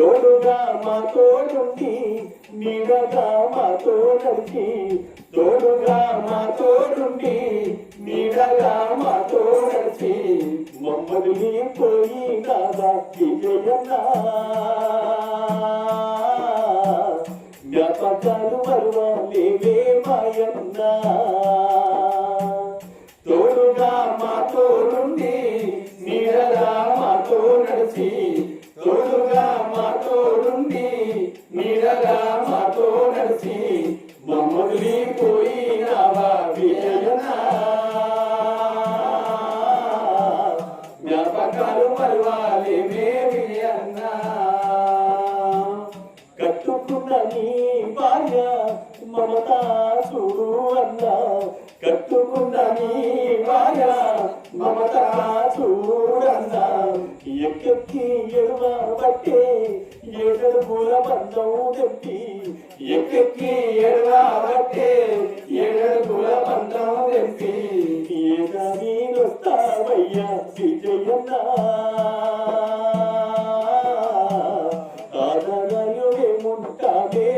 తోడుగా మాతో నుండి నీడగా మాతో నడిచి తోడుగా మాతో నుండి నీడగా మాతో నడిచి మమ్మల్ని పోయి నాదా విజయన్నా జ్ఞాపకాలు మరువలేవే మాయన్నా తోడుగా మాతో నుండి నీడగా మాతో నడిచి తోడుగా మాతో నుండి నీడగా మాతో నడిచి మమ్మల్ని పోయినావా విజయనా జ్ఞాపకాలు మరువాలేవే విజయన్నా కట్టుకున్న నీ భార్య మమతా చూడు అన్నా కట్టుకున్న నీ భార్య మమతా చూడన్నా ఎక్కెక్కి ఎడువ బట్టే ఏడడుగుల బంధం తెప్పి ఎక్కెక్కి ఎడువ బట్టే ఏడడుగుల బంధం తెప్పి ఏదా నీనొస్తావయ్యా విజయన్నా ఆదరయుడే ముంటానే